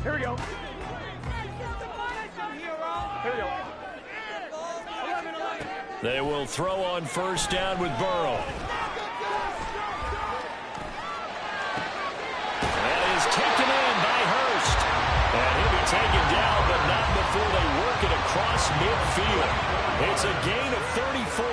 Here we go. Here we go. They will throw on first down with Burrow. That is taken in by Hurst. And he'll be taken down, but not before they work it across midfield. It's a gain of 34.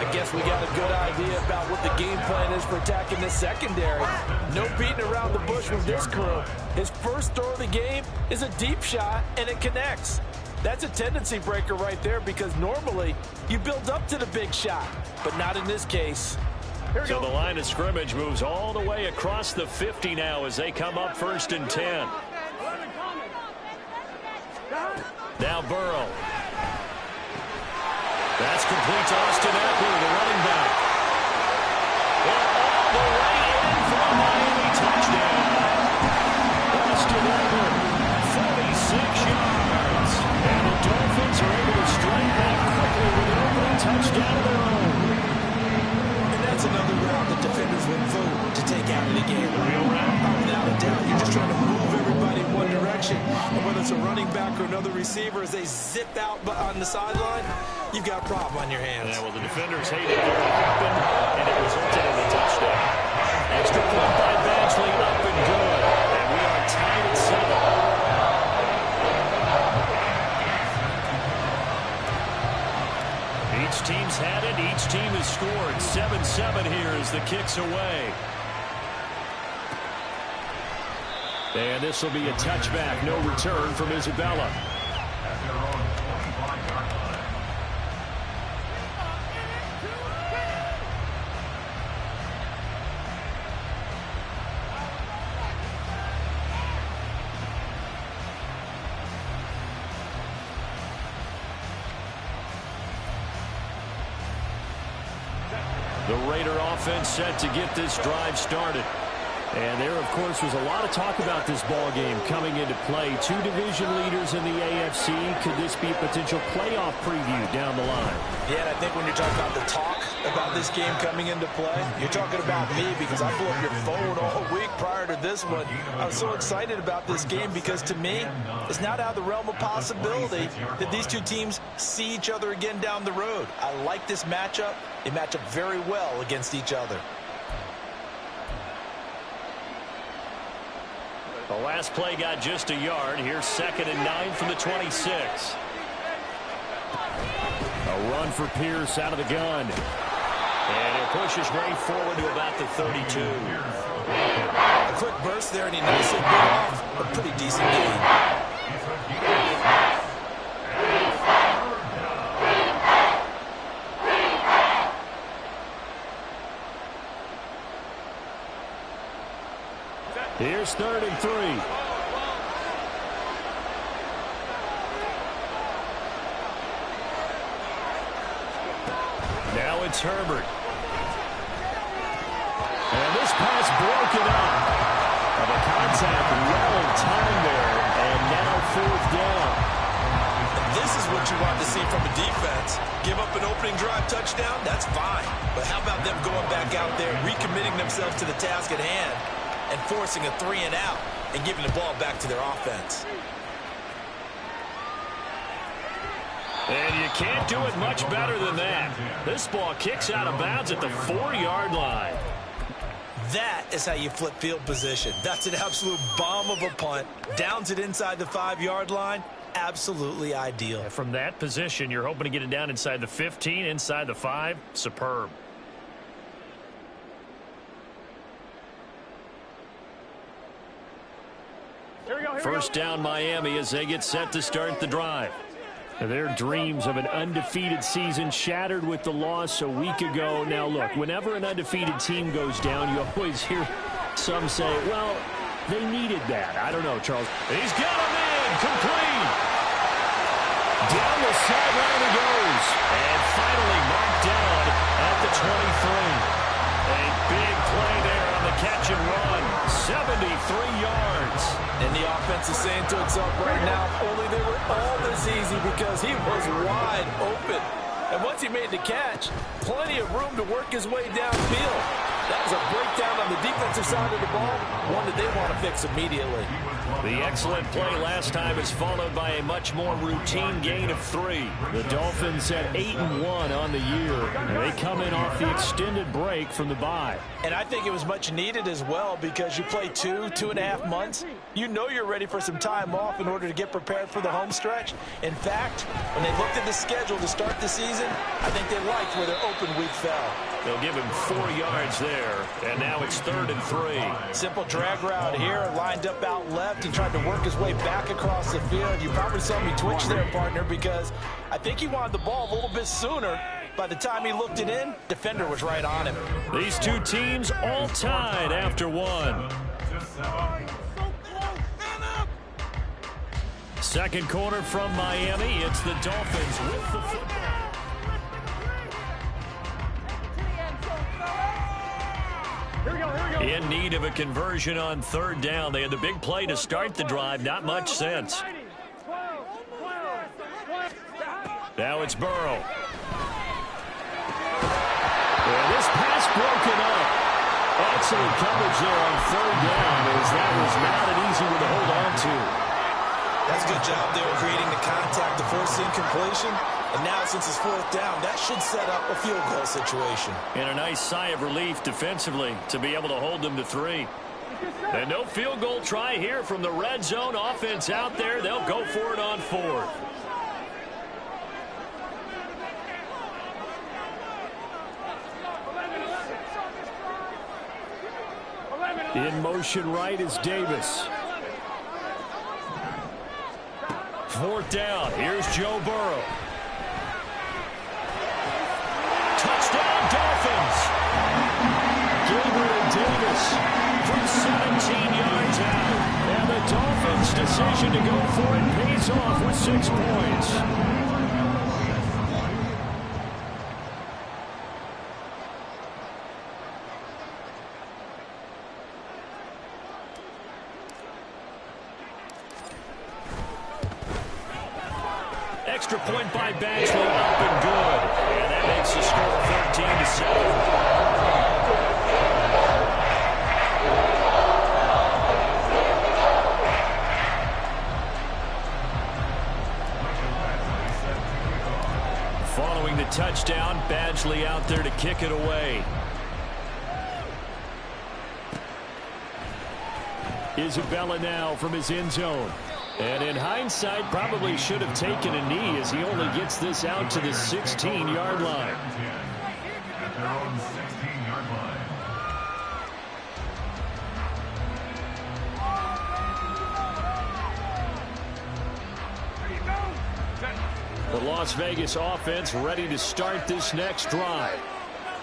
I guess we got a good idea about what the game plan is for attacking this secondary. No beating around the bush with this crew. His first throw of the game is a deep shot, and it connects. That's a tendency breaker right there because normally you build up to the big shot, but not in this case. So the line of scrimmage moves all the way across the 50 now as they come up 1st and 10. Now Burrow. That's complete to Austin Ekeler, the running back. All the way in for a Miami touchdown. Austin Ekeler, 46 yards. And the Dolphins are able to strike back quickly with an opening touchdown of their own. And that's another route that defenders would vote to take out of the game. Without a doubt, you're just trying to move everybody in one direction. And whether it's a running back or another receiver, as they zip out on the sideline, you've got a problem on your hands. Yeah, well, the defenders hated it when it happened, and it resulted in the touchdown. Extra point by Badgley, up and good. And we are tied at 7. Each team's had it. Each team has scored. 7-7 here as the kick's away. And this will be a touchback. No return from Isabella. The Raider offense set to get this drive started. And there, of course, was a lot of talk about this ball game coming into play. Two division leaders in the AFC. Could this be a potential playoff preview down the line? Yeah, and I think when you're talking about the talk about this game coming into play, you're talking about me because I blew up your phone all week prior to this one. I was so excited about this game because, to me, it's not out of the realm of possibility that these two teams see each other again down the road. I like this matchup. They match up very well against each other. The last play got just a yard. Here's 2nd and 9 from the 26. A run for Pierce out of the gun. And he'll push his way forward to about the 32. A quick burst there, and he nicely put off a pretty decent gain. Here's 3rd and 3. Now it's Herbert. And this pass broken up. The contact well in time there. And now 4th down. This is what you want to see from a defense. Give up an opening drive touchdown, that's fine. But how about them going back out there, recommitting themselves to the task at hand, and forcing a 3-and-out and giving the ball back to their offense. And you can't do it much better than that. This ball kicks out of bounds at the 4-yard line. That is how you flip field position. That's an absolute bomb of a punt. Downs it inside the 5-yard line. Absolutely ideal. From that position, you're hoping to get it down inside the 15, inside the 5. Superb. First down Miami as they get set to start the drive. Their dreams of an undefeated season shattered with the loss a week ago. Now look, whenever an undefeated team goes down, you always hear some say, well, they needed that. I don't know, Charles. He's got a man complete. Down the sideline he goes. And finally marked down at the 23. A big play there on the catch and run. 73 yards. And the offense is saying to itself right now, only they were all this easy because he was wide open. And once he made the catch, plenty of room to work his way downfield. That was a breakdown on the defensive side of the ball, one that they want to fix immediately. The excellent play last time is followed by a much more routine gain of 3. The Dolphins at 8-1 on the year, and they come in off the extended break from the bye. And I think it was much needed as well because you play 2.5 months. You know you're ready for some time off in order to get prepared for the home stretch. In fact, when they looked at the schedule to start the season, I think they liked where their open week fell. They'll give him 4 yards there, and now it's 3rd and 3. Simple drag route here, lined up out left. He tried to work his way back across the field. You probably saw me twitch there, partner, because I think he wanted the ball a little bit sooner. By the time he looked it in, defender was right on him. These two teams all tied after 1. Second quarter from Miami. It's the Dolphins with the football. In need of a conversion on 3rd down. They had the big play to start the drive. Not much sense. Now it's Burrow. And this pass broken up. Excellent coverage there on 3rd down, as that was not an easy one to hold on to. That's a good job there creating the contact to force incompletion. And now since it's 4th down, that should set up a field goal situation. And a nice sigh of relief defensively to be able to hold them to 3. And no field goal try here from the red zone offense out there. They'll go for it on 4th. In motion right is Davis. 4th down. Here's Joe Burrow. Touchdown, Dolphins. Gabriel Davis from 17 yards out. And the Dolphins' decision to go for it pays off with 6 points. Extra point by Badgley, up and good. And that makes the score 13-7. Following the touchdown, Badgley out there to kick it away. Isabella now from his end zone. And in hindsight, probably should have taken a knee as he only gets this out to the 16-yard line. The Las Vegas offense ready to start this next drive.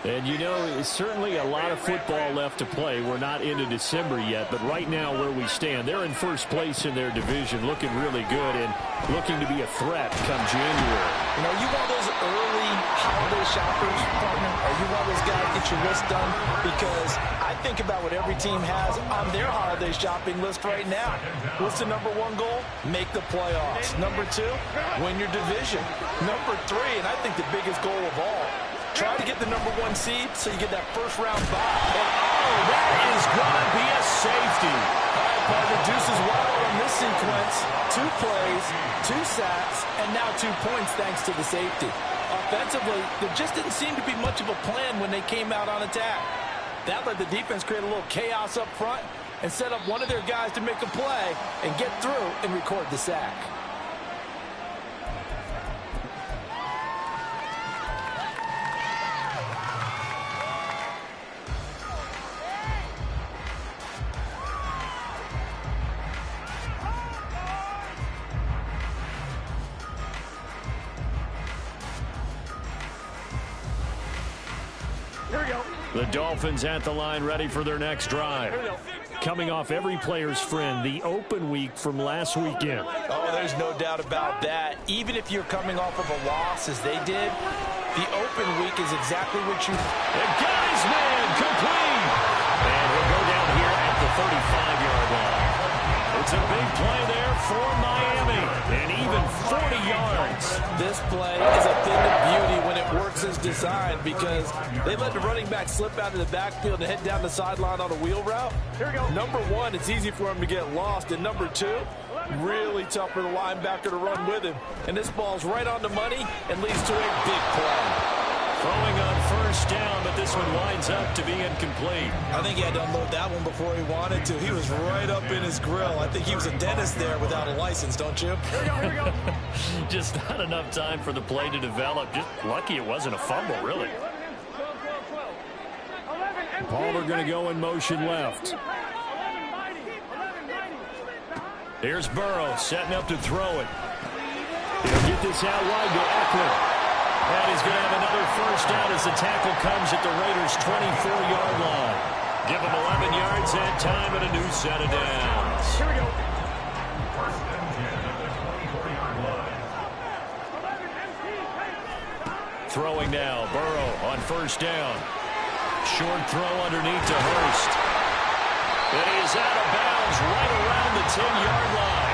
And, you know, it's certainly a lot of football left to play. We're not into December yet, but right now where we stand, they're in first place in their division, looking really good and looking to be a threat come January. You know, you want those early holiday shoppers, partner, or you want those guys to get your list done? Because I think about what every team has on their holiday shopping list right now. What's the number 1 goal? Make the playoffs. Number 2, win your division. Number 3, and I think the biggest goal of all, try to get the number 1 seed so you get that first-round bye. And, oh, that is going to be a safety. All right, partner, Deuces wild on this sequence. 2 plays, 2 sacks, and now 2 points thanks to the safety. Offensively, there just didn't seem to be much of a plan when they came out on attack. That let the defense create a little chaos up front and set up one of their guys to make a play and get through and record the sack. The Dolphins at the line ready for their next drive. Coming off every player's friend, the open week from last weekend. Oh, there's no doubt about that. Even if you're coming off of a loss as they did, the open week is exactly what you... The guy's man complete! And we'll go down here at the 35-yard line. It's a big play there for Miami, and even 40 yards. This play is a thing of beauty when it works as designed because they let the running back slip out of the backfield and head down the sideline on a wheel route. Number one, it's easy for him to get lost, and number two, really tough for the linebacker to run with him. And this ball's right on the money and leads to a big play. Throwing on first down, but this one winds up to be incomplete. I think he had to unload that one before he wanted to. He was right up in his grill. I think he was a dentist there without a license, don't you? Here we go. Just not enough time for the play to develop. Just lucky it wasn't a fumble, really. Palmer going to go in motion left. Here's Burrow setting up to throw it. He'll get this out wide to Eckler. And he's going to have another first down as the tackle comes at the Raiders' 24-yard line. Give him 11 yards and time and a new set of downs. Here we go. Throwing now, Burrow on first down. Short throw underneath to Hurst. And he is out of bounds right around the 10-yard line.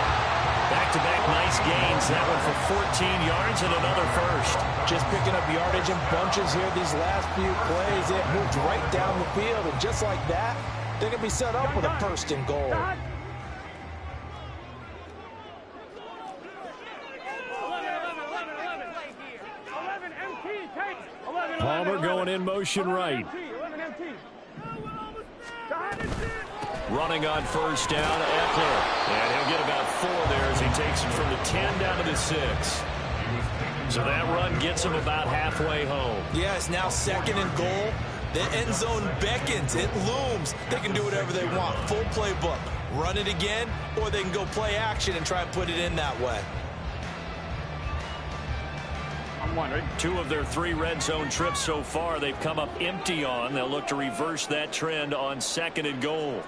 Back-to-back nice gains. That one for 14 yards and another first. Just picking up yardage in bunches here these last few plays. It moved right down the field, and just like that, they're going to be set up with a first and goal. Palmer going in motion right. Running on first down, Eckler. And he'll get about 4 there as he takes it from the 10 down to the 6. So that run gets him about halfway home. Yeah, it's now second and goal. The end zone beckons. It looms. They can do whatever they want. Full playbook. Run it again, or they can go play action and try and put it in that way. I'm wondering. 2 of their 3 red zone trips so far they've come up empty on. They'll look to reverse that trend on second and goal.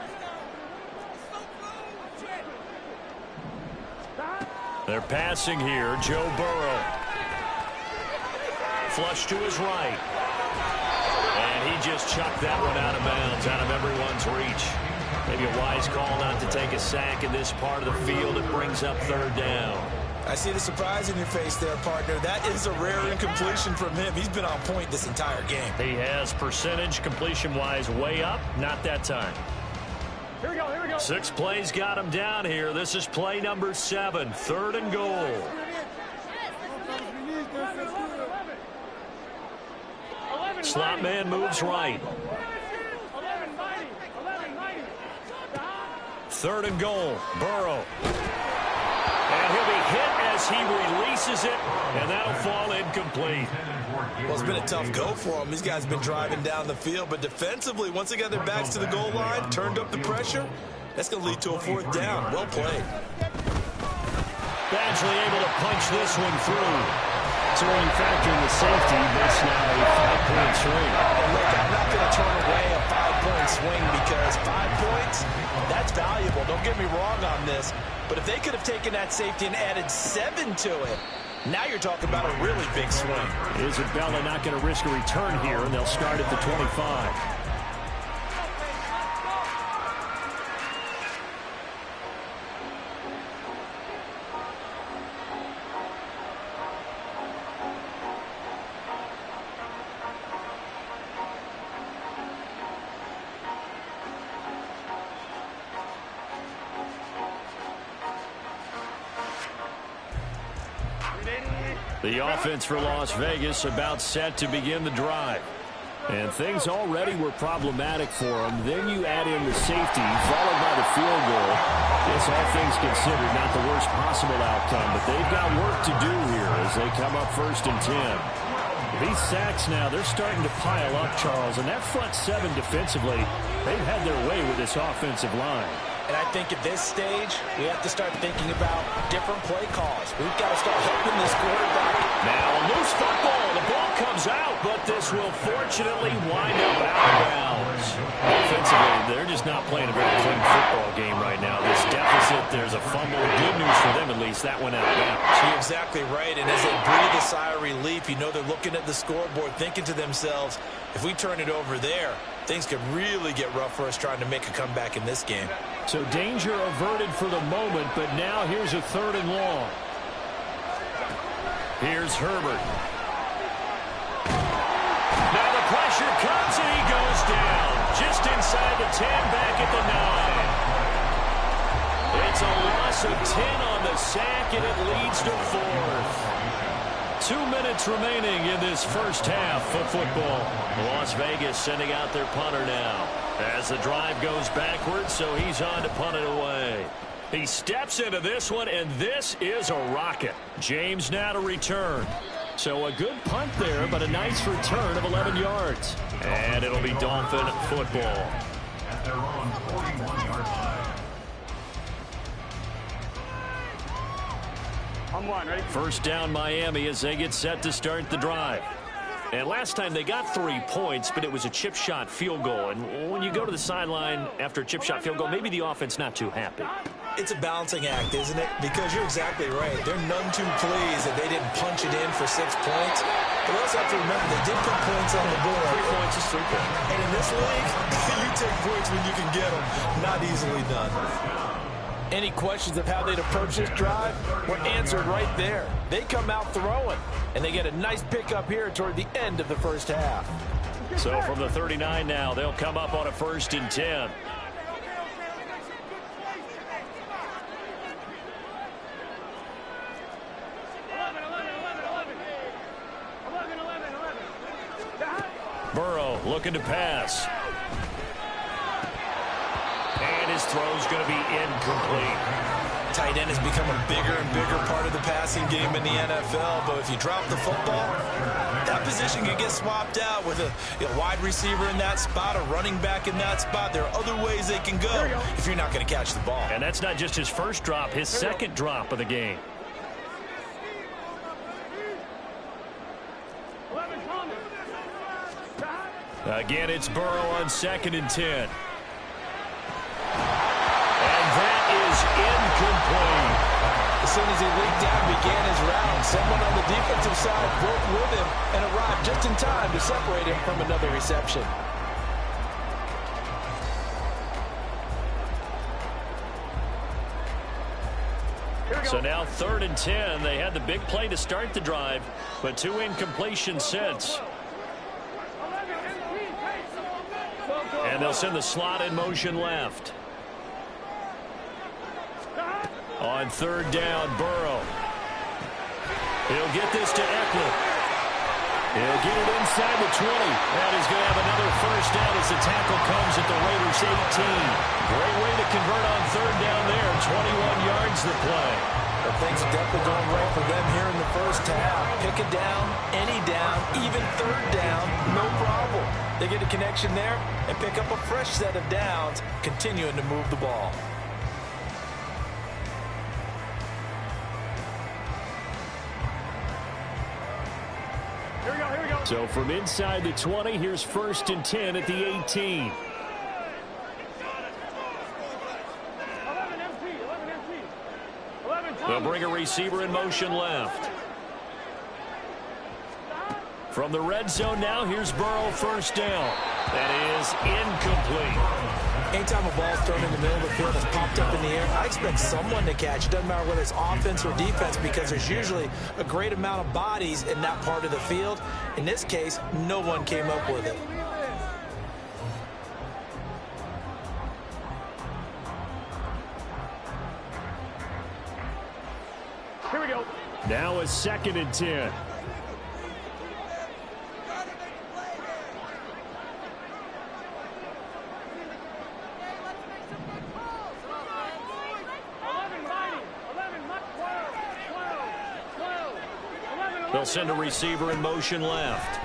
They're passing here. Joe Burrow. Flush to his right. And he just chucked that one out of bounds, out of everyone's reach. Maybe a wise call not to take a sack in this part of the field. It brings up third down. I see the surprise in your face there, partner. That is a rare incompletion from him. He's been on point this entire game. He has percentage completion-wise way up. Not that time. Here we go. 6 plays got him down here. This is play number 7, third and goal. Slot man moves right. Third and goal, Burrow. And he'll be hit as he releases it, and that'll fall incomplete. Well, it's been a tough go for him. These guys have been driving down the field, but defensively, once they got their backs to the goal line, turned up the pressure, that's going to lead to a 4th down. Well played. Badgley able to punch this one through. So when you factor in the safety, that's now a 5-point swing. And look, I'm not going to turn away a 5-point swing because 5 points, that's valuable. Don't get me wrong on this. But if they could have taken that safety and added 7 to it, now you're talking about a really big swing. Isabella not going to risk a return here, and they'll start at the 25. The offense for Las Vegas about set to begin the drive. And things already were problematic for them. Then you add in the safety, followed by the field goal. Yes, all things considered, not the worst possible outcome, but they've got work to do here as they come up 1st and 10. These sacks now, they're starting to pile up, Charles, and that front 7 defensively, they've had their way with this offensive line. And I think at this stage, we have to start thinking about different play calls. We've got to start helping this quarterback. Now a loose football. The ball comes out, but this will fortunately wind up out of bounds. Offensively, they're just not playing a very clean football game right now. This deficit, there's a fumble. Good news for them, at least. That went out of bounds. You're exactly right. And as they breathe a sigh of relief, you know they're looking at the scoreboard, thinking to themselves, if we turn it over there, things could really get rough for us trying to make a comeback in this game. So danger averted for the moment, but now here's a 3rd and long. Here's Herbert. Now the pressure comes and he goes down. Just inside the 10, back at the 9. It's a loss of 10 on the sack, and it leads to 4th. 2 minutes remaining in this first half of football. Las Vegas sending out their punter now as the drive goes backwards, so he's on to punt it away. He steps into this one, and this is a rocket. James now to return. So a good punt there, but a nice return of 11 yards. And it'll be Dolphin football. At their own 41-yard line. I'm one, ready? First down Miami as they get set to start the drive. And last time they got 3 points, but it was a chip shot field goal. And when you go to the sideline after a chip shot field goal, maybe the offense not too happy. It's a balancing act, isn't it? Because you're exactly right. They're none too pleased that they didn't punch it in for 6 points. But we also have to remember they did put points on the board. 3 points is 3 points. And in this league, you take points when you can get them. Not easily done. Any questions of how they'd approach this drive were answered right there. They come out throwing, and they get a nice pickup here toward the end of the first half. So from the 39 now, they'll come up on a 1st and 10. Burrow looking to pass. And his throw's going to be incomplete. Tight end has become a bigger and bigger part of the passing game in the NFL, but if you drop the football, that position can get swapped out with a wide receiver in that spot, a running back in that spot. There are other ways they can go if you're not going to catch the ball. And that's not just his first drop, his second drop of the game. Again, it's Burrow on 2nd and 10. And that is incomplete. As soon as he leaked out and began his route, someone on the defensive side broke with him and arrived just in time to separate him from another reception. So now 3rd and 10. They had the big play to start the drive, but 2 incompletions since. And they'll send the slot in motion left. On 3rd down, Burrow. He'll get this to Eckler. He'll get it inside the 20. And he's going to have another first down as the tackle comes at the Raiders' 18. Great way to convert on 3rd down there. 21 yards the play. But things are definitely going right for them here in the first half. Pick a down, any down, even 3rd down, no problem. They get a connection there and pick up a fresh set of downs, continuing to move the ball. Here we go, here we go. So from inside the 20, here's 1st and 10 at the 18. 11 empty, 11 empty. 11 They'll bring a receiver in motion left. From the red zone now, here's Burrow, 1st down. That is incomplete. Anytime a ball's thrown in the middle of the field that's popped up in the air, I expect someone to catch. It doesn't matter whether it's offense or defense, because there's usually a great amount of bodies in that part of the field. In this case, no one came up with it. Here we go. Now a 2nd and 10. They'll send a receiver in motion left.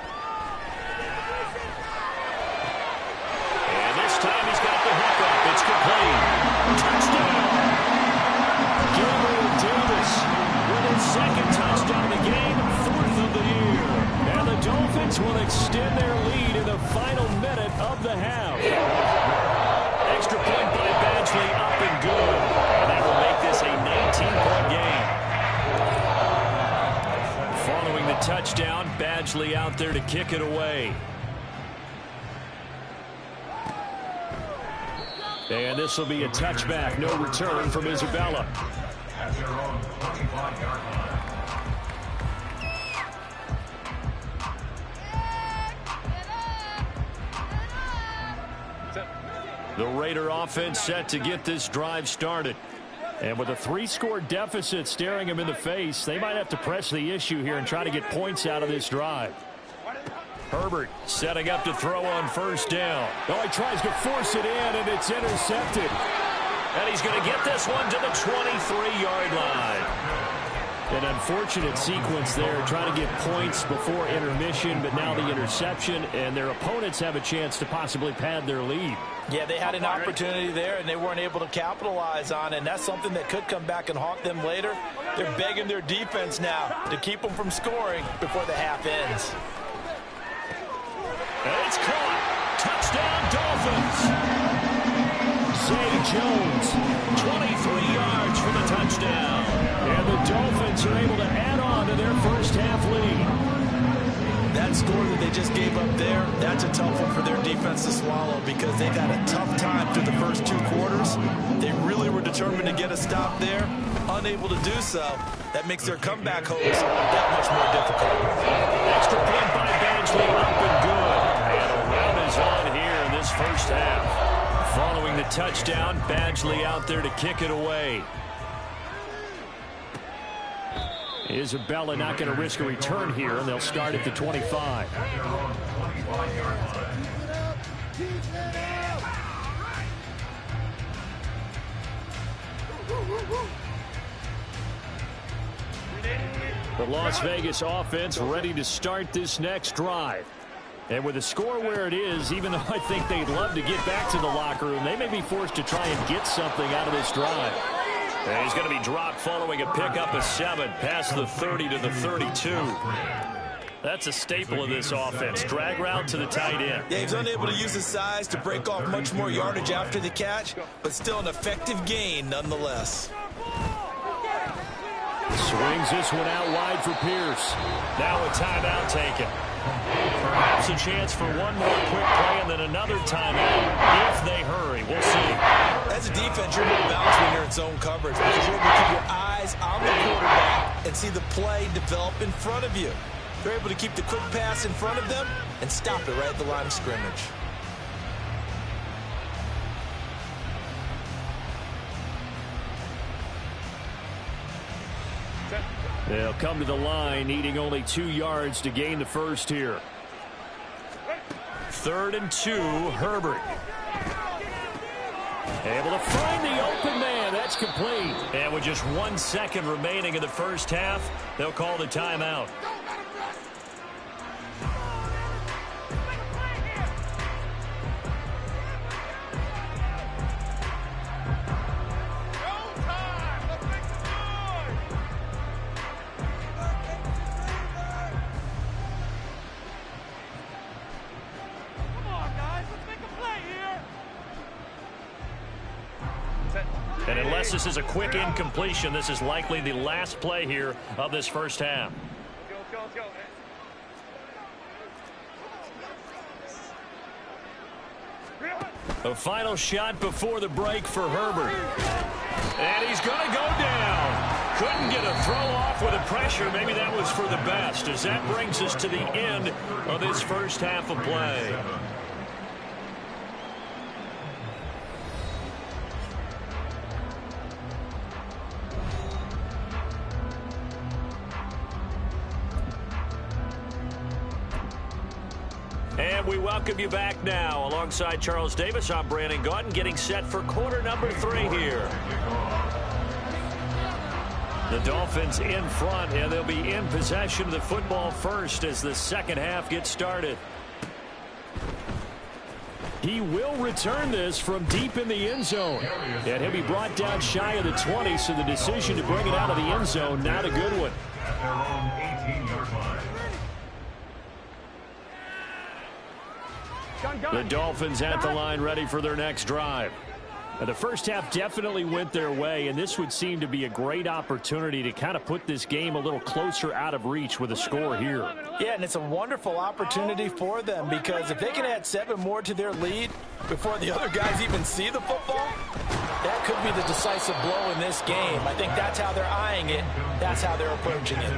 And this time he's got the hook up. It's complete. Touchdown. Gabriel Davis with his 2nd touchdown of the game, 4th of the year. And the Dolphins will extend their lead in the final minute of the half. Extra point by Badgley, up and good. And that will make this a 19-point game. Following the touchdown, Badgley out there to kick it away. And this will be a touchback. No return from Isabella. At their own 25-yard line. The Raider offense set to get this drive started. And with a 3-score deficit staring them in the face, they might have to press the issue here and try to get points out of this drive. Herbert setting up to throw on first down. Oh, he tries to force it in, and it's intercepted. And he's going to get this one to the 23-yard line. An unfortunate sequence there, trying to get points before intermission, but now the interception, and their opponents have a chance to possibly pad their lead. Yeah, they had an opportunity there, and they weren't able to capitalize on it, and that's something that could come back and haunt them later. They're begging their defense now to keep them from scoring before the half ends. And it's caught. Touchdown, Dolphins. Zay Jones, 23 yards for the touchdown. And the Dolphins are able to add on to their first half lead. That score that they just gave up there, that's a tough one for their defense to swallow because they got a tough time through the first 2 quarters. They really were determined to get a stop there, unable to do so. That makes their comeback hopes that much more difficult. Extra point by Badgley, up and good. And a rout is on here in this first half. Following the touchdown, Badgley out there to kick it away. Isabella not going to risk a return here, and they'll start at the 25. At their own 25-yard line. The Las Vegas offense ready to start this next drive. And with the score where it is, even though I think they'd love to get back to the locker room, they may be forced to try and get something out of this drive. And he's going to be dropped following a pickup of 7 past the 30 to the 32. That's a staple of this offense. Drag route to the tight end. Yeah, he's unable to use his size to break off much more yardage after the catch, but still an effective gain nonetheless. Swings this one out wide for Pierce. Now a timeout taken. Perhaps a chance for one more quick play and then another timeout if they hurry. We'll see. As a defense, you're more balanced when you're in zone coverage because you're able to keep your eyes on the quarterback and see the play develop in front of you. They're able to keep the quick pass in front of them and stop it right at the line of scrimmage. They'll come to the line, needing only 2 yards to gain the first here. 3rd and 2, Herbert. Able to find the open man. That's complete. And with just 1 second remaining in the first half, they'll call the timeout. And unless this is a quick incompletion, this is likely the last play here of this first half. Let's go. A final shot before the break for Herbert. And he's going to go down. Couldn't get a throw off with the pressure. Maybe that was for the best, as that brings us to the end of this first half of play. And we welcome you back now. Alongside Charles Davis, I'm Brandon Gaudin, getting set for quarter number 3 here. The Dolphins in front, and they'll be in possession of the football first as the second half gets started. He will return this from deep in the end zone. And he'll be brought down shy of the 20, so the decision to bring it out of the end zone, not a good one. At their own 18-yard line. The Dolphins at the line ready for their next drive. The first half definitely went their way, and this would seem to be a great opportunity to kind of put this game a little closer out of reach with a score here. Yeah, and it's a wonderful opportunity for them because if they can add 7 more to their lead before the other guys even see the football, that could be the decisive blow in this game. I think that's how they're eyeing it. That's how they're approaching it.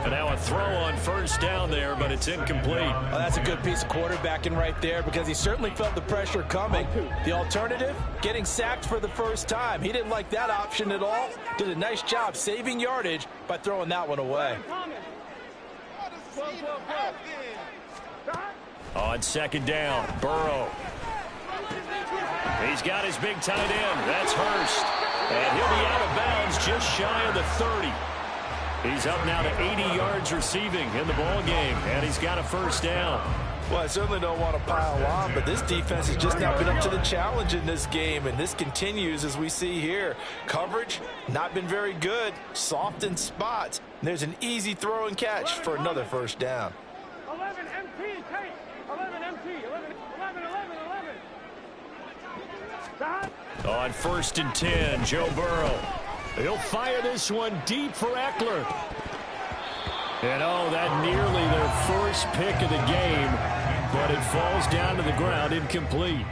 And now a throw on first down there, but it's incomplete. Well, that's a good piece of quarterbacking right there because he certainly felt the pressure coming. The alternative, getting sacked for the first time. He didn't like that option at all. Did a nice job saving yardage by throwing that one away. On second down, Burrow. He's got his big tight end. That's Hurst. And he'll be out of bounds just shy of the 30. He's up now to 80 yards receiving in the ball game, and he's got a first down. Well, I certainly don't want to pile on, but this defense has just not been up to the challenge in this game, and this continues as we see here. Coverage, not been very good, soft in spots. And there's an easy throw and catch for another first down. 11 MT, take. 11 MT, 11. On first and 10, Joe Burrow. He'll fire this one deep for Eckler. And oh, that nearly their first pick of the game, but it falls down to the ground incomplete.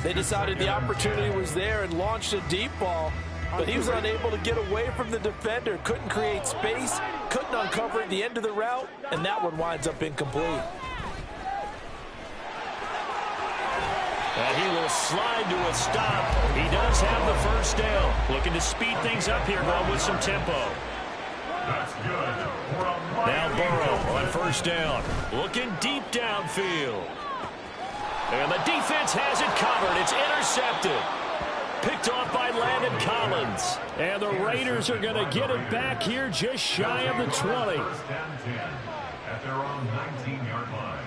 They decided the opportunity was there and launched a deep ball, but he was unable to get away from the defender, couldn't create space, couldn't uncover the end of the route, and that one winds up incomplete. And he will slide to a stop. He does have the first down. Looking to speed things up here, going with some tempo. That's good. Now Burrow on first down. Looking deep downfield. And the defense has it covered. It's intercepted. Picked off by Landon Collins. And the Raiders are going to get it back here just shy of the 20. First and 10 at their own 19-yard line.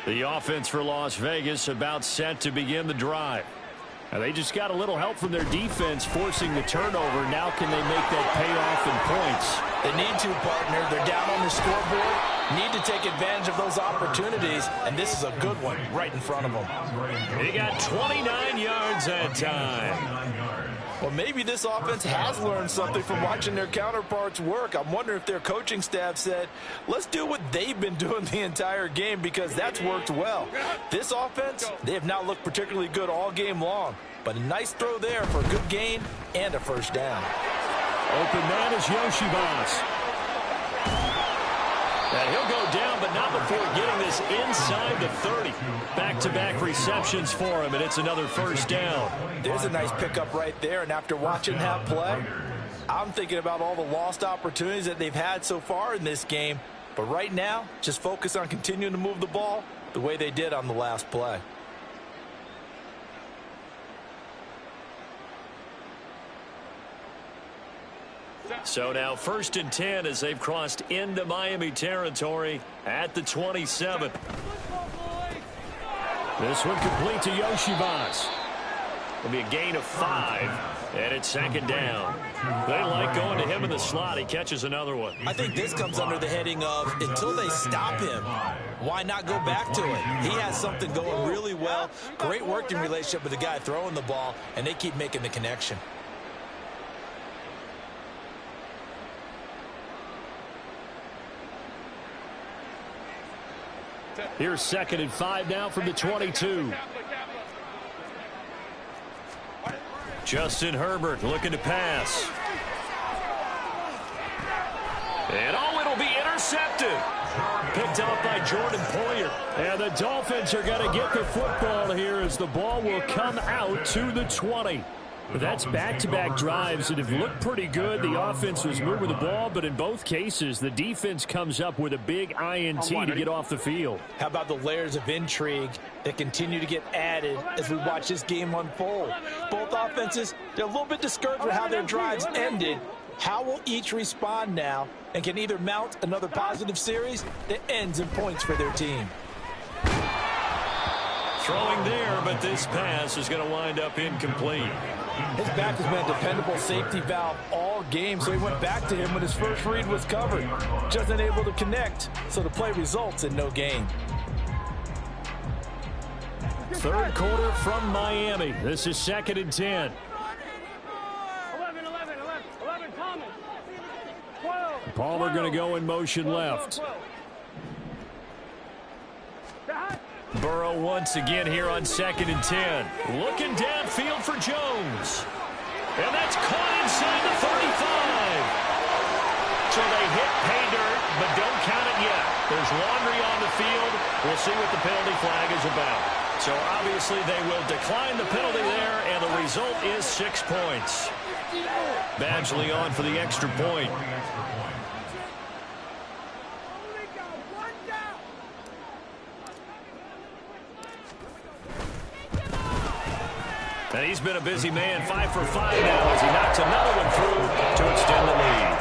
The offense for Las Vegas about set to begin the drive. Now they just got a little help from their defense forcing the turnover. Now can they make that pay off in points? They need to, partner. They're down on the scoreboard. Need to take advantage of those opportunities, and this is a good one right in front of them. He got 29 yards that time. Well, maybe this offense has learned something from watching their counterparts work. I'm wondering if their coaching staff said, let's do what they've been doing the entire game because that's worked well. This offense, they have not looked particularly good all game long, but a nice throw there for a good gain and a first down. Open man is Yoshibas. And he'll go down, but not before getting this inside the 30. Back-to-back receptions for him, and it's another first down. There's a nice pickup right there, and after watching that play, I'm thinking about all the lost opportunities that they've had so far in this game. But right now, just focus on continuing to move the ball the way they did on the last play. So now first and 10 as they've crossed into Miami territory at the 27. This one complete to Yoshibas. It'll be a gain of 5, and it's second down. They like going to him in the slot. He catches another one. I think this comes under the heading of until they stop him, why not go back to it? He has something going really well. Great working relationship with the guy throwing the ball, and they keep making the connection. Here's second and 5 now from the 22. Justin Herbert looking to pass. And oh, it'll be intercepted. Picked off by Jordan Poyer. And the Dolphins are going to get the football here as the ball will come out to the 20. That's back-to-back drives that have looked pretty good. The offense was moving the ball, but in both cases, the defense comes up with a big INT to get off the field. How about the layers of intrigue that continue to get added as we watch this game unfold? Both offenses, they're a little bit discouraged with how their drives ended. How will each respond now and can either mount another positive series that ends in points for their team? Throwing there, but this pass is going to wind up incomplete. His back has been a dependable safety valve all game, so he went back to him when his first read was covered. Just unable to connect, so the play results in no gain. Third quarter from Miami. This is 2nd and 10. 11, Thomas. 12. Palmer going to go in motion left. Burrow once again here on 2nd and 10. Looking downfield for Jones. And that's caught inside the 35. So they hit pay dirt, but don't count it yet. There's laundry on the field. We'll see what the penalty flag is about. So obviously they will decline the penalty there, and the result is 6 points. Badgley on for the extra point. And he's been a busy man, 5 for 5 now as he knocks another one through to extend the lead.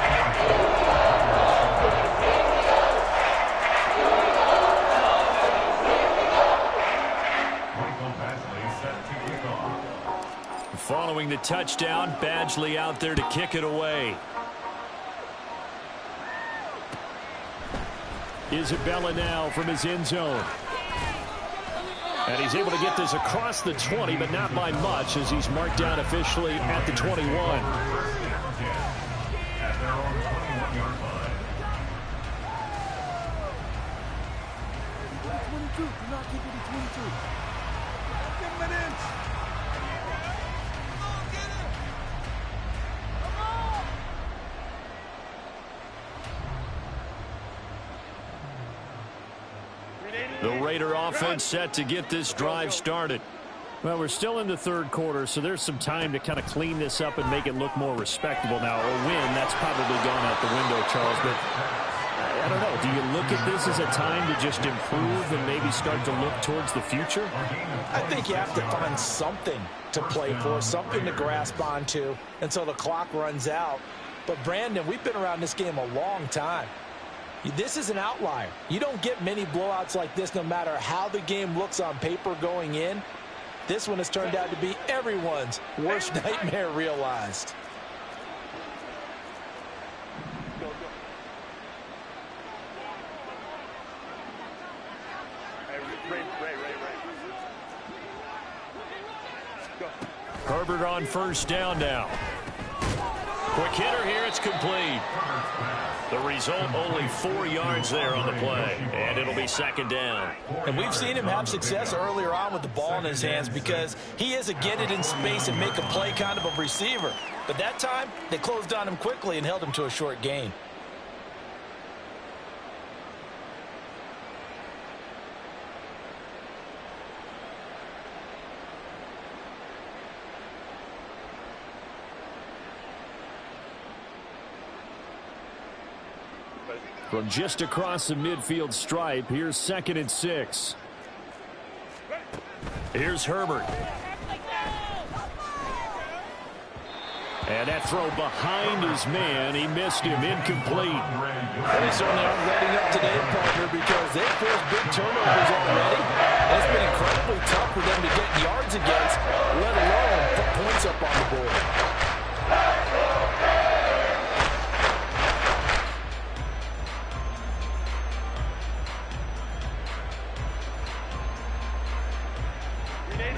Following the touchdown, Badgley out there to kick it away. Isabella now from his end zone. And he's able to get this across the 20, but not by much as he's marked down officially at the 21. The Raider offense set to get this drive started. Well, we're still in the third quarter, so there's some time to kind of clean this up and make it look more respectable. Now, a win, that's probably gone out the window, Charles, but I don't know. Do you look at this as a time to just improve and maybe start to look towards the future? I think you have to find something to play for, something to grasp onto until the clock runs out. But, Brandon, we've been around this game a long time. This is an outlier. You don't get many blowouts like this no matter how the game looks on paper going in. This one has turned out to be everyone's worst nightmare realized. Herbert on first down now. Quick hitter here, it's complete. The result, only 4 yards there on the play, and it'll be 2nd down. And we've seen him have success earlier on with the ball in his hands because he is a get it in space and make a play kind of a receiver. But that time, they closed on him quickly and held him to a short gain. From just across the midfield stripe, here's 2nd and 6. Here's Herbert. And that throw behind his man. He missed him. Incomplete. They certainly aren't letting up today, partner, because they've forced big turnovers already. It's been incredibly tough for them to get yards against, let alone put points up on the board.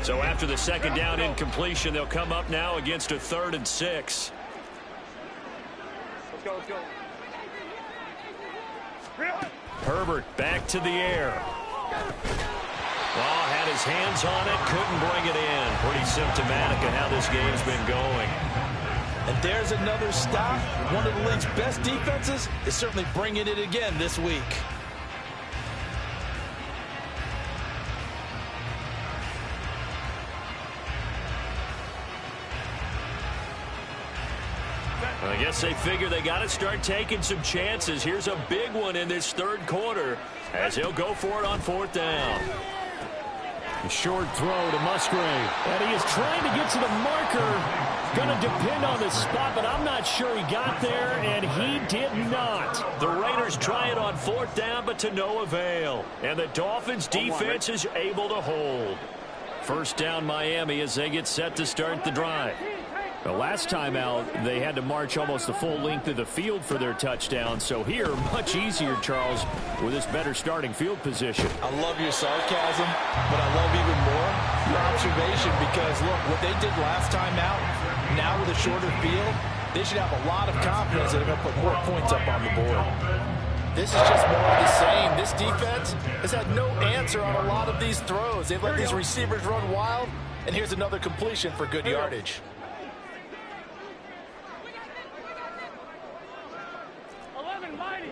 So after the 2nd down incompletion, they'll come up now against a 3rd and 6. Let's go. Herbert back to the air. Well, had his hands on it, couldn't bring it in. Pretty symptomatic of how this game's been going. And there's another stop. One of the league's best defenses is certainly bringing it again this week. I guess they figure they got to start taking some chances. Here's a big one in this third quarter as he'll go for it on 4th down. A short throw to Musgrave. And he is trying to get to the marker. Going to depend on the spot, but I'm not sure he got there, and he did not. The Raiders try it on 4th down, but to no avail. And the Dolphins' defense is able to hold. First down Miami as they get set to start the drive. The last time out, they had to march almost the full length of the field for their touchdown. So here, much easier, Charles, with this better starting field position. I love your sarcasm, but I love even more your observation because, look, what they did last time out, now with a shorter field, they should have a lot of confidence that they're going to put more points up on the board. This is just more of the same. This defense has had no answer on a lot of these throws. They've let these receivers run wild, and here's another completion for good yardage. 11 mighty.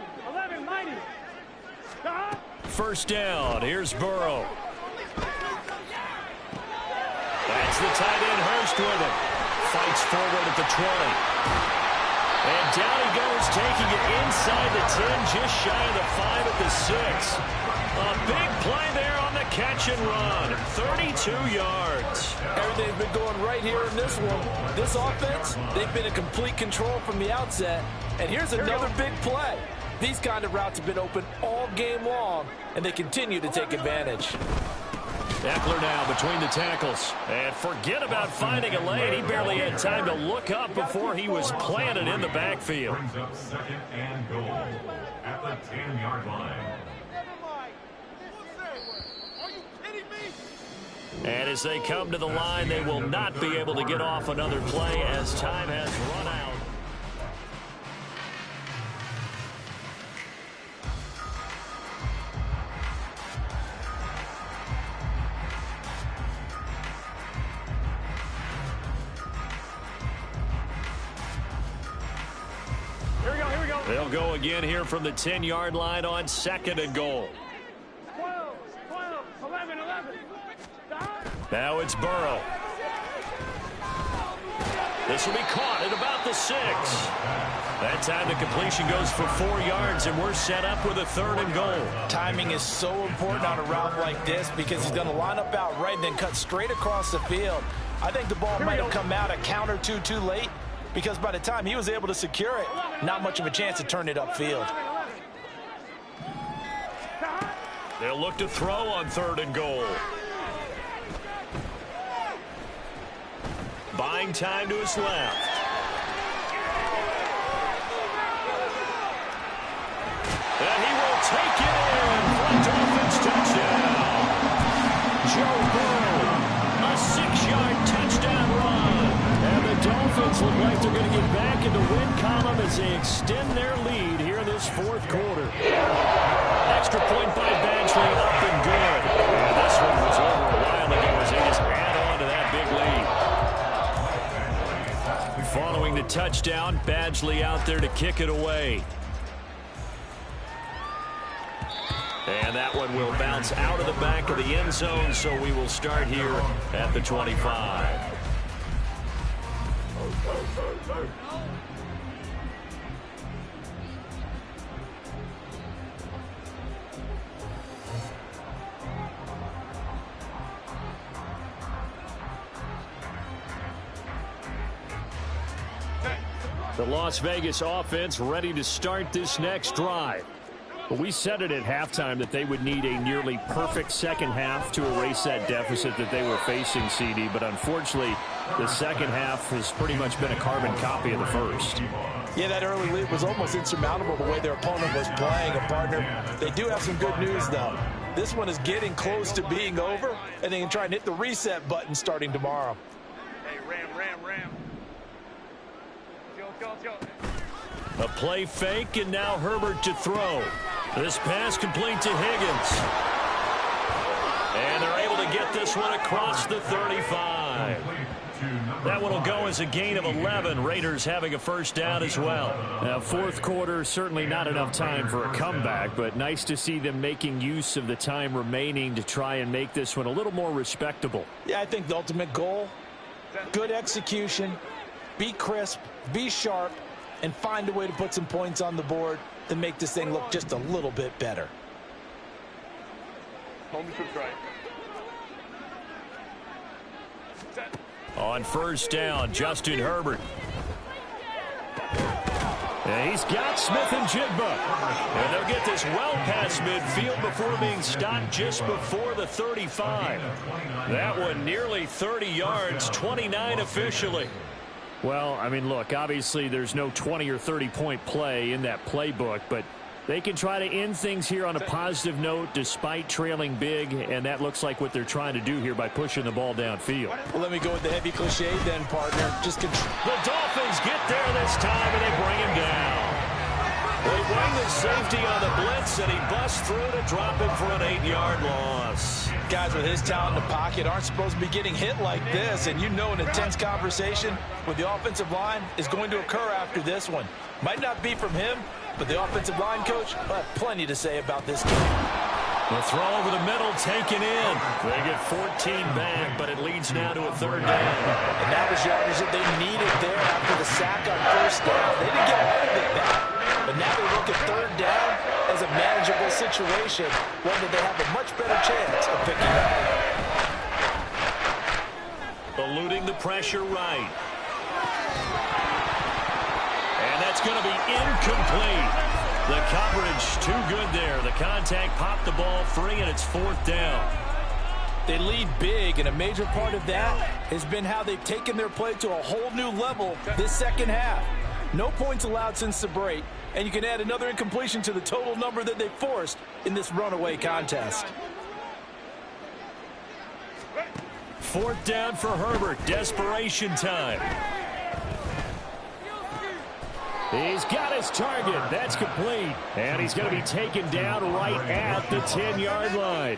First down. Here's Burrow. That's the tight end, Hurst, with it. Fights forward at the 20. And down he goes, taking it inside the 10, just shy of the 5 at the 6. A big play there on the catch and run. 32 yards. Everything's been going right here in this one. This offense, they've been in complete control from the outset. And here's another big play. These kind of routes have been open all game long, and they continue to take advantage. Eckler now between the tackles. And forget about finding a lane. He barely had time to look up before he was planted in the backfield. Brings up 2nd and goal at the 10-yard line. And as they come to the line, they will not be able to get off another play as time has run out. Here we go. They'll go again here from the 10-yard line on 2nd and goal. 12, 11. Now it's Burrow. This will be caught at about the 6. That time the completion goes for 4 yards, and we're set up with a 3rd and goal. Timing is so important on a route like this because he's going to line up out right and then cut straight across the field. I think the ball might have come out a count or two too late because by the time he was able to secure it, not much of a chance to turn it upfield. They'll look to throw on 3rd and goal. Buying time to his left. And he will take it in for a Dolphins touchdown. Joe Burrow, a 6-yard touchdown run. And the Dolphins look like they're going to get back in the win column as they extend their lead here in this 4th quarter. Extra point by Badgley, up and good. And this one was over a while ago as they just add on to that big lead. Following the touchdown, Badgley out there to kick it away. And that one will bounce out of the back of the end zone, so we will start here at the 25. The Las Vegas offense ready to start this next drive. Well, we said it at halftime that they would need a nearly perfect second half to erase that deficit that they were facing, CD. But unfortunately, the second half has pretty much been a carbon copy of the first. Yeah, that early lead was almost insurmountable the way their opponent was playing, a partner. They do have some good news, though. This one is getting close to being over, and they can try and hit the reset button starting tomorrow. Hey, Ram. Go. A play fake, and now Herbert to throw. This pass complete to Higgins. And they're able to get this one across the 35. That one will go as a gain of 11. Raiders having a first down as well. Now, 4th quarter, certainly not enough time for a comeback, but nice to see them making use of the time remaining to try and make this one a little more respectable. Yeah, I think the ultimate goal, good execution, be crisp, be sharp, and find a way to put some points on the board to make this thing look just a little bit better. On first down, Justin Herbert. And he's got Smith and Jigba. And they'll get this well past midfield before being stopped just before the 35. That one nearly 30 yards, 29 officially. Well, I mean, look, obviously there's no 20 or 30-point play in that playbook, but they can try to end things here on a positive note despite trailing big, and that looks like what they're trying to do here by pushing the ball downfield. Well, let me go with the heavy cliche then, partner. Just control. The Dolphins get there this time, and they bring him down. They bring the safety on the blitz, and he busts through to drop him for an 8-yard loss. Guys with his talent in the pocket aren't supposed to be getting hit like this, and you know an intense conversation with the offensive line is going to occur after this one. Might not be from him, but the offensive line coach will have plenty to say about this game. The throw over the middle taken in. They get 14 back, but it leads now to a 3rd down. And that was yardage that they needed there after the sack on 1st down. They didn't get all of it back, but now they look at 3rd down as a manageable situation, one that they have a much better chance of picking up. Eluding the pressure right. And that's going to be incomplete. The coverage too good there. The contact popped the ball free, and it's 4th down. They lead big, and a major part of that has been how they've taken their play to a whole new level this second half. No points allowed since the break, and you can add another incompletion to the total number that they forced in this runaway contest. 4th down for Herbert. Desperation time. He's got his target. That's complete. And he's going to be taken down right at the 10-yard line.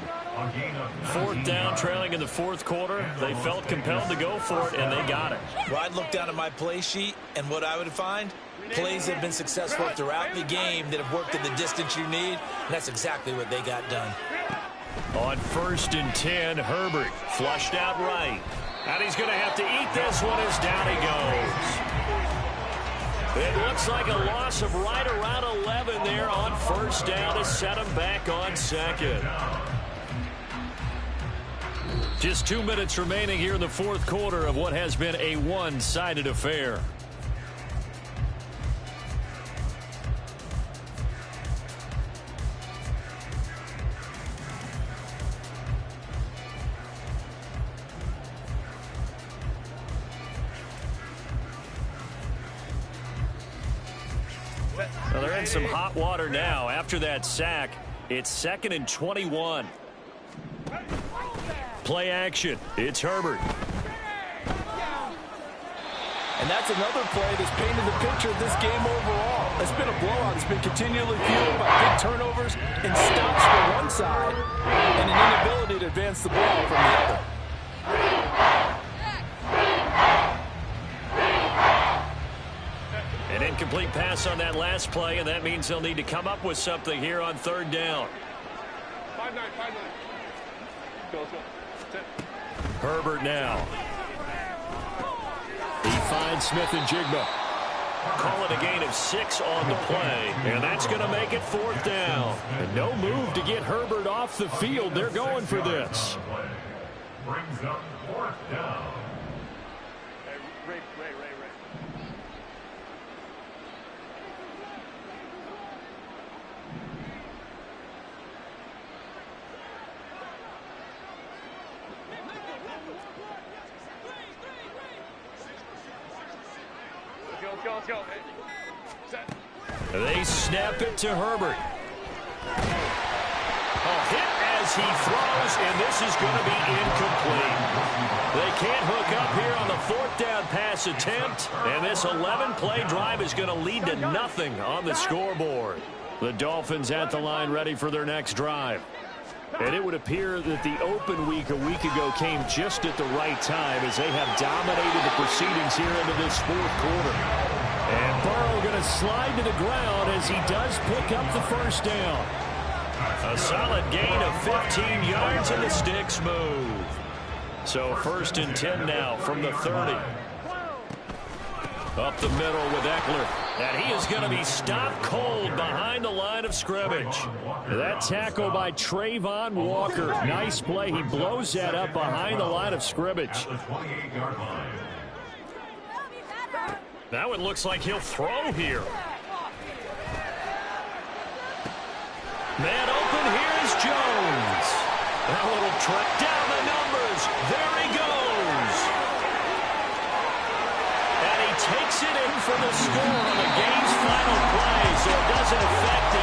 4th down, trailing in the 4th quarter. They felt compelled to go for it, and they got it. Well, I'd look down at my play sheet, and what I would find, plays that have been successful throughout the game that have worked at the distance you need, and that's exactly what they got done. On 1st and 10, Herbert flushed out right. And he's going to have to eat this one as down he goes. It looks like a loss of right around 11 there on 1st down to set him back on 2nd. Just 2 minutes remaining here in the 4th quarter of what has been a one-sided affair. Well, they're in some hot water now. After that sack, it's 2nd and 21. Play action. It's Herbert. And that's another play that's painted the picture of this game overall. It's been a blowout. It's been continually fueled by big turnovers and stops from one side and an inability to advance the ball from the other. An incomplete pass on that last play, and that means they'll need to come up with something here on 3rd down. 5-9. Go. Herbert now. He finds Smith and Jigba. Call it a gain of 6 on the play, and that's going to make it 4th down. And no move to get Herbert off the field. They're going for this. Brings up 4th down. Ray. Let's go. Set. They snap it to Herbert. A hit as he throws, and this is going to be incomplete. They can't hook up here on the 4th down pass attempt, and this 11-play drive is going to lead to nothing on the scoreboard. The Dolphins at the line ready for their next drive. And it would appear that the open week a week ago came just at the right time as they have dominated the proceedings here into this 4th quarter. And Burrow going to slide to the ground as he does pick up the 1st down. A solid gain of 15 yards, and the sticks move. So 1st and 10 now from the 30. Up the middle with Eckler. And he is going to be stopped cold behind the line of scrimmage. That tackle by Trayvon Walker. Nice play. He blows that up behind the line of scrimmage. Now it looks like he'll throw here. Man open, here's Jones. A little track down the numbers. There he goes. And he for the score on the game's final play, so it doesn't affect the